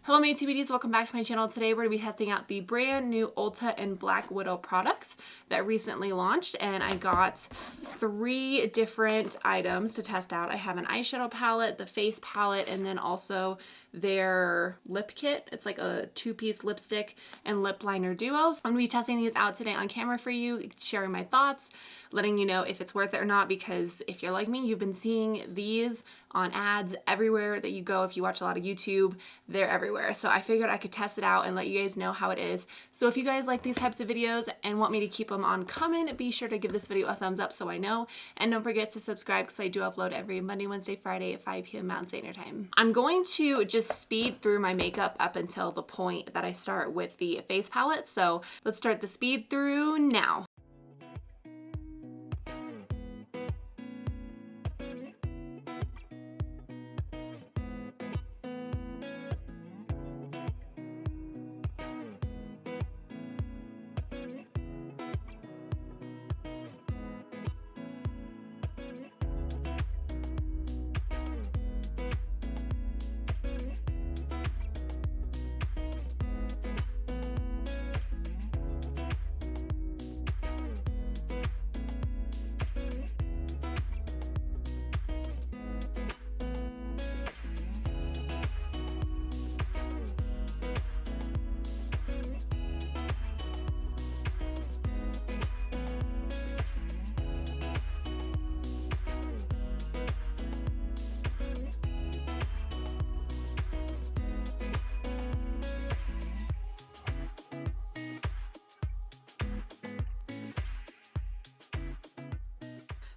Hello my TBDs, welcome back to my channel. Today we're going to be testing out the brand new Ulta and Black Widow products that recently launched, and I got 3 different items to test out. I have an eyeshadow palette, the face palette, and then also their lip kit. It's like a 2-piece lipstick and lip liner duo. So I'm going to be testing these out today on camera for you, sharing my thoughts, letting you know if it's worth it or not, because if you're like me, you've been seeing these on ads everywhere that you go. If you watch a lot of YouTube, they're everywhere. So I figured I could test it out and let you guys know how it is. So if you guys like these types of videos and want me to keep them on coming, be sure to give this video a thumbs up so I know. And don't forget to subscribe because I do upload every Monday, Wednesday, Friday at 5 p.m. Mountain Standard Time. I'm going to just speed through my makeup up until the point that I start with the face palette. So let's start the speed through now.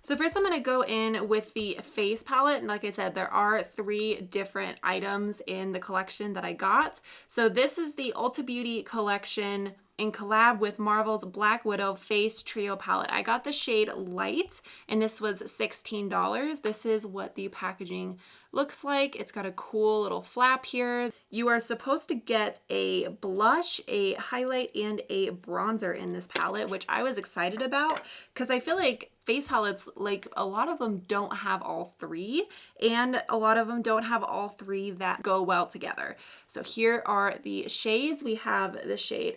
So first I'm going to go in with the face palette, and like I said, there are 3 different items in the collection that I got. So this is the Ulta Beauty collection in collab with Marvel's Black Widow Face Trio Palette. I got the shade Light, and this was $16. This is what the packaging looks like. It's got a cool little flap here. You are supposed to get a blush, a highlight, and a bronzer in this palette, which I was excited about because I feel like face palettes, like a lot of them don't have all 3, and a lot of them don't have all 3 that go well together. So here are the shades. We have the shade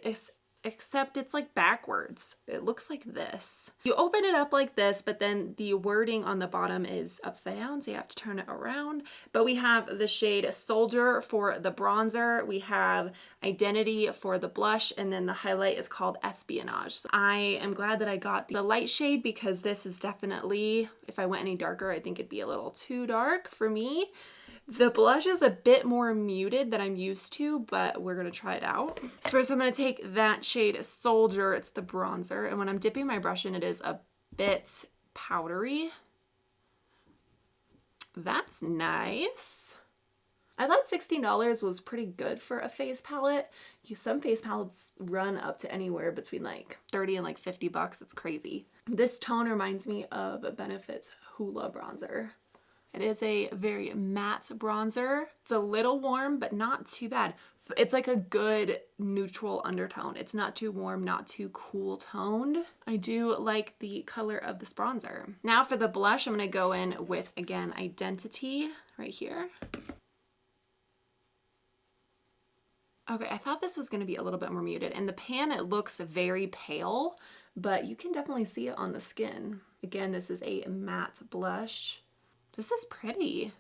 except it's like backwards. It looks like this. You open it up like this, but then the wording on the bottom is upside down, so you have to turn it around. But we have the shade Soldier for the bronzer. We have Identity for the blush, and then the highlight is called Espionage. So I am glad that I got the light shade because this is definitely, if I went any darker, I think it'd be a little too dark for me. The blush is a bit more muted than I'm used to, but we're going to try it out. So first I'm going to take that shade Soldier, it's the bronzer, and when I'm dipping my brush in, it is a bit powdery. That's nice. I thought $16 was pretty good for a face palette. Some face palettes run up to anywhere between like 30 and like 50 bucks. It's crazy. This tone reminds me of Benefit's Hoola bronzer. It is a very matte bronzer. It's a little warm, but not too bad. It's like a good neutral undertone. It's not too warm, not too cool toned. I do like the color of this bronzer. Now for the blush, I'm gonna go in with, again, Identity right here. Okay, I thought this was gonna be a little bit more muted. In the pan, it looks very pale, but you can definitely see it on the skin. Again, this is a matte blush. This is pretty.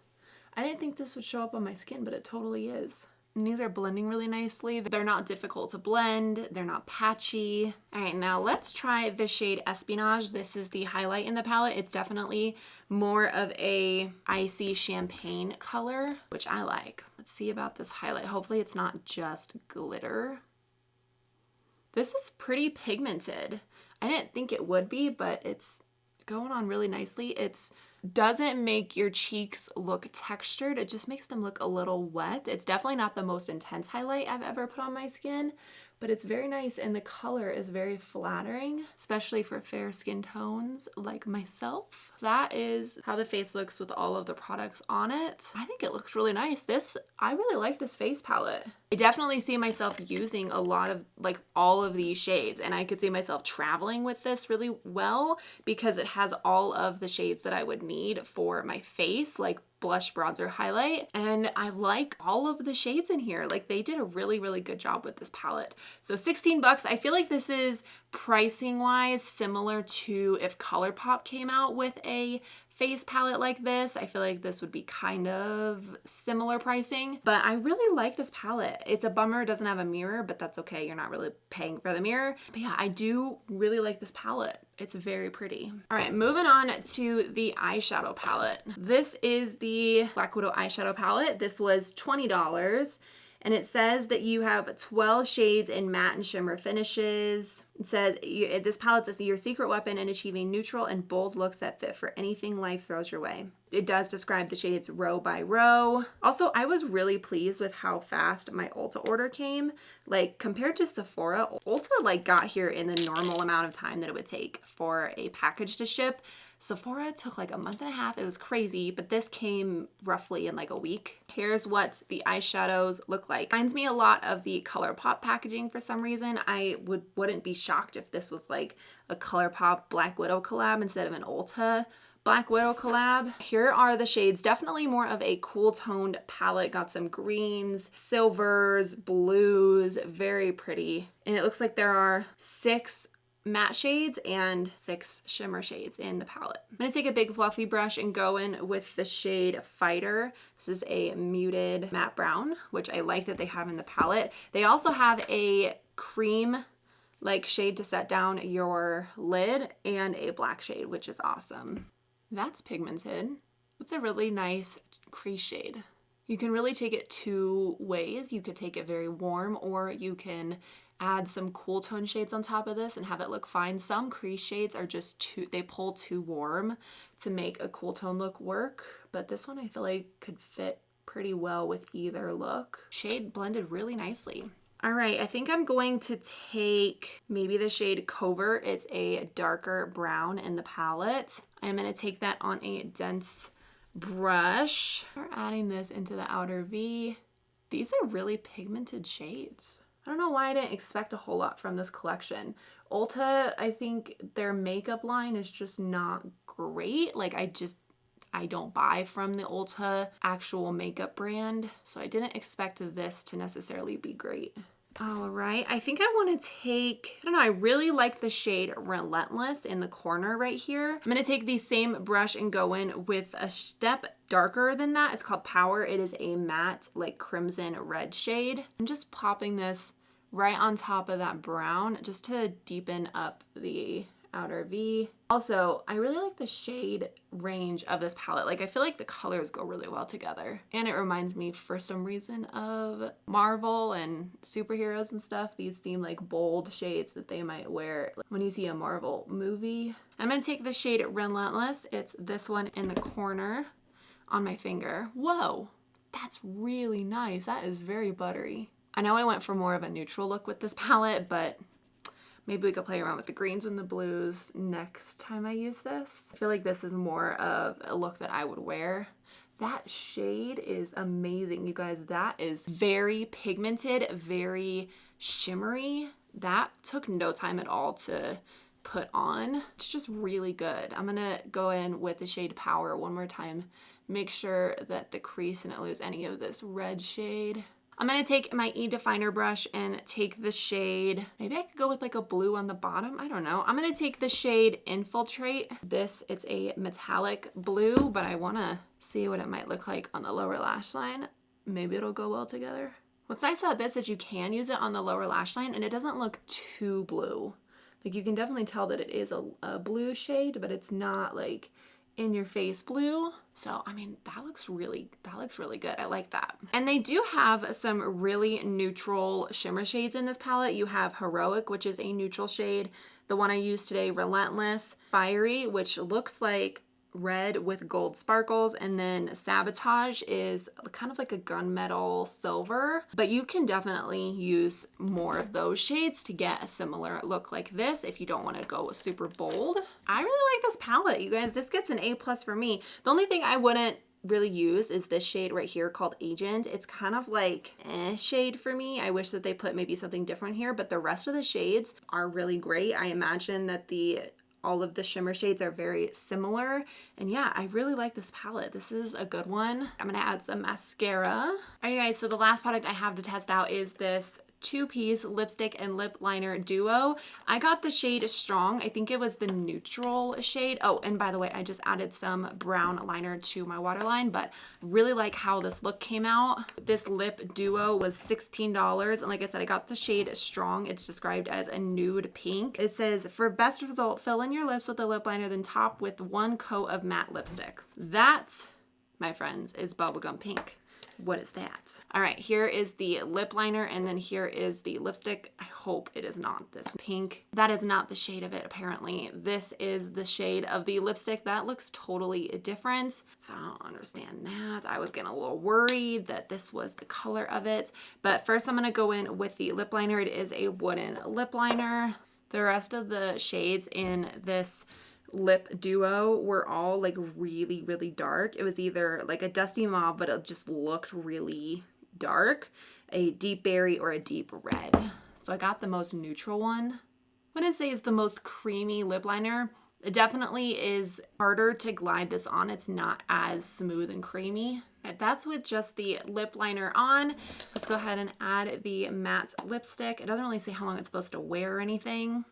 I didn't think this would show up on my skin, but it totally is. And these are blending really nicely. They're not difficult to blend. They're not patchy. All right, now let's try the shade Espionage. This is the highlight in the palette. It's definitely more of a icy champagne color, which I like. Let's see about this highlight. Hopefully it's not just glitter. This is pretty pigmented. I didn't think it would be, but it's going on really nicely. It's doesn't make your cheeks look textured. It just makes them look a little wet. It's definitely not the most intense highlight I've ever put on my skin, but it's very nice, and the color is very flattering, especially for fair skin tones like myself. That is how the face looks with all of the products on it. I think it looks really nice. I really like this face palette. I definitely see myself using a lot of, like, all of these shades, and I could see myself traveling with this really well because it has all of the shades that I would need for my face, like blush bronzer highlight, and I like all of the shades in here. Like they did a really, really good job with this palette. So 16 bucks. I feel like this is pricing wise similar to if ColourPop came out with a face palette like this. I feel like this would be kind of similar pricing, but I really like this palette. It's a bummer it doesn't have a mirror, but that's okay. You're not really paying for the mirror. But yeah, I do really like this palette. It's very pretty. All right, moving on to the eyeshadow palette. This is the Black Widow eyeshadow palette. This was $20. And it says that you have 12 shades in matte and shimmer finishes. It says this palette is your secret weapon in achieving neutral and bold looks that fit for anything life throws your way. It does describe the shades row by row. Also, I was really pleased with how fast my Ulta order came. Like compared to Sephora, Ulta like got here in the normal amount of time that it would take for a package to ship. Sephora took like a month and a half. It was crazy, but this came roughly in like a week. Here's what the eyeshadows look like. Reminds me a lot of the ColourPop packaging for some reason. I wouldn't be shocked if this was like a ColourPop Black Widow collab instead of an Ulta Black Widow collab. Here are the shades. Definitely more of a cool toned palette. Got some greens, silvers, blues, very pretty. And it looks like there are 6 matte shades and 6 shimmer shades in the palette. I'm gonna take a big fluffy brush and go in with the shade Fighter. This is a muted matte brown, which I like that they have in the palette. They also have a cream like shade to set down your lid and a black shade, which is awesome. That's pigmented. It's a really nice crease shade. You can really take it 2 ways. You could take it very warm, or you can add some cool tone shades on top of this and have it look fine. Some crease shades are just they pull too warm to make a cool tone look work, but this one I feel like could fit pretty well with either look. Shade blended really nicely. All right, I think I'm going to take maybe the shade Covert. It's a darker brown in the palette. I'm gonna take that on a dense brush. We're adding this into the outer V. These are really pigmented shades. I don't know why I didn't expect a whole lot from this collection. Ulta, I think their makeup line is just not great. Like I don't buy from the Ulta actual makeup brand, so I didn't expect this to necessarily be great. All right, I think I want to take, I don't know, I really like the shade Relentless in the corner right here. I'm going to take the same brush and go in with a step darker than that. It's called Power. It is a matte, like crimson red shade. I'm just popping this right on top of that brown just to deepen up the outer V. Also, I really like the shade range of this palette. Like I feel like the colors go really well together. And it reminds me for some reason of Marvel and superheroes and stuff. These seem like bold shades that they might wear when you see a Marvel movie. I'm gonna take the shade Relentless. It's this one in the corner on my finger. Whoa, that's really nice. That is very buttery. I know I went for more of a neutral look with this palette, but maybe we could play around with the greens and the blues next time I use this. I feel like this is more of a look that I would wear. That shade is amazing, you guys. That is very pigmented, very shimmery. That took no time at all to put on. It's just really good. I'm gonna go in with the shade Power one more time. Make sure that the crease didn't lose any of this red shade. I'm gonna take my E-definer brush and take the shade, maybe I could go with like a blue on the bottom, I don't know. I'm gonna take the shade Infiltrate. It's a metallic blue, but I wanna see what it might look like on the lower lash line. Maybe it'll go well together. What's nice about this is you can use it on the lower lash line and it doesn't look too blue. Like you can definitely tell that it is a blue shade, but it's not like in your face blue. So, I mean, that looks really good. I like that. And they do have some really neutral shimmer shades in this palette. You have Heroic, which is a neutral shade. The one I used today, Relentless. Fiery, which looks like red with gold sparkles, and then Sabotage is kind of like a gunmetal silver, but you can definitely use more of those shades to get a similar look like this if you don't want to go super bold. I really like this palette, you guys. This gets an A+ for me. The only thing I wouldn't really use is this shade right here called Agent. It's kind of like shade for me. I wish that they put maybe something different here, but the rest of the shades are really great. I imagine that the all of the shimmer shades are very similar. And yeah, I really like this palette. This is a good one. I'm gonna add some mascara. All right, guys, so the last product I have to test out is this two-piece lipstick and lip liner duo. I got the shade Strong. I think it was the neutral shade. Oh, and by the way, I just added some brown liner to my waterline, but really like how this look came out. This lip duo was $16, and like I said, I got the shade Strong. It's described as a nude pink. It says, for best result, fill in your lips with a lip liner, then top with 1 coat of matte lipstick. That, my friends, is bubblegum pink. What is that? All right, here is the lip liner, and then here is the lipstick. I hope it is not this pink. That is not the shade of it, apparently. This is the shade of the lipstick. That looks totally different, so I don't understand that. I was getting a little worried that this was the color of it. But first I'm gonna go in with the lip liner. It is a wooden lip liner. The rest of the shades in this lip duo were all like really, really dark. It was either like a dusty mauve, but it just looked really dark, a deep berry, or a deep red. So I got the most neutral one. I wouldn't say it's the most creamy lip liner. It definitely is harder to glide this on. It's not as smooth and creamy. Right, that's with just the lip liner on. Let's go ahead and add the matte lipstick. It doesn't really say how long it's supposed to wear or anything.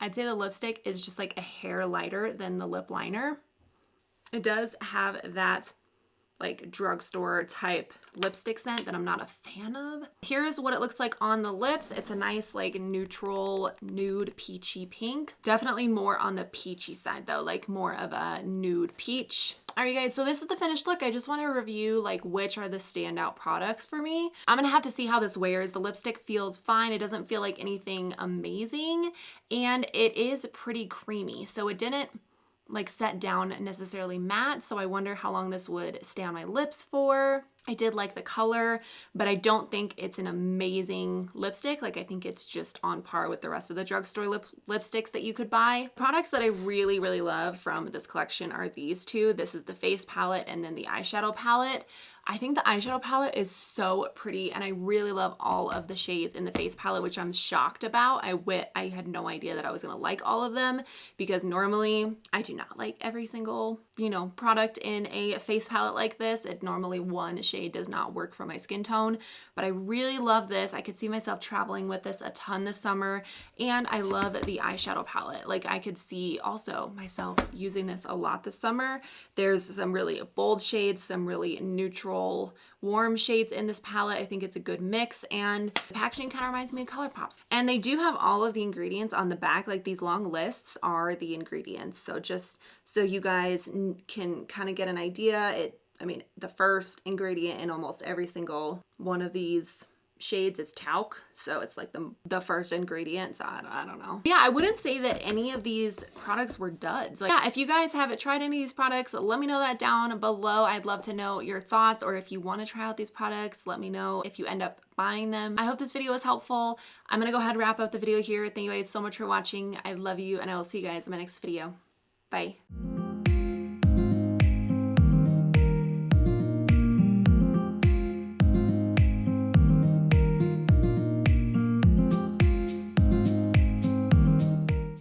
I'd say the lipstick is just like a hair lighter than the lip liner. It does have that like drugstore type lipstick scent that I'm not a fan of. Here's what it looks like on the lips. It's a nice like neutral nude peachy pink. Definitely more on the peachy side though, like more of a nude peach. All right, guys, so this is the finished look. I just want to review like which are the standout products for me. I'm gonna have to see how this wears. The lipstick feels fine. It doesn't feel like anything amazing, and it is pretty creamy. So it didn't like set down necessarily matte, so I wonder how long this would stay on my lips for. I did like the color, but I don't think it's an amazing lipstick. Like I think it's just on par with the rest of the drugstore lipsticks that you could buy. Products that I really, really love from this collection are these two. This is the face palette and then the eyeshadow palette. I think the eyeshadow palette is so pretty, and I really love all of the shades in the face palette, which I'm shocked about. I had no idea that I was gonna like all of them, because normally I do not like every single, product in a face palette like this. Normally one shade does not work for my skin tone, but I really love this. I could see myself traveling with this a ton this summer, and I love the eyeshadow palette. Like I could see also myself using this a lot this summer. There's some really bold shades, some really neutral, warm shades in this palette. I think it's a good mix, and the packaging kind of reminds me of ColourPop's. And they do have all of the ingredients on the back. Like these long lists are the ingredients. So just so you guys can kind of get an idea, the first ingredient in almost every single one of these shades is talc, so it's like the first ingredient. So I don't know. Yeah, I wouldn't say that any of these products were duds. Like, yeah, if you guys haven't tried any of these products, let me know that down below. I'd love to know your thoughts, or if you want to try out these products, let me know if you end up buying them. I hope this video was helpful. I'm gonna go ahead and wrap up the video here. Thank you guys so much for watching. I love you, and I will see you guys in my next video. Bye.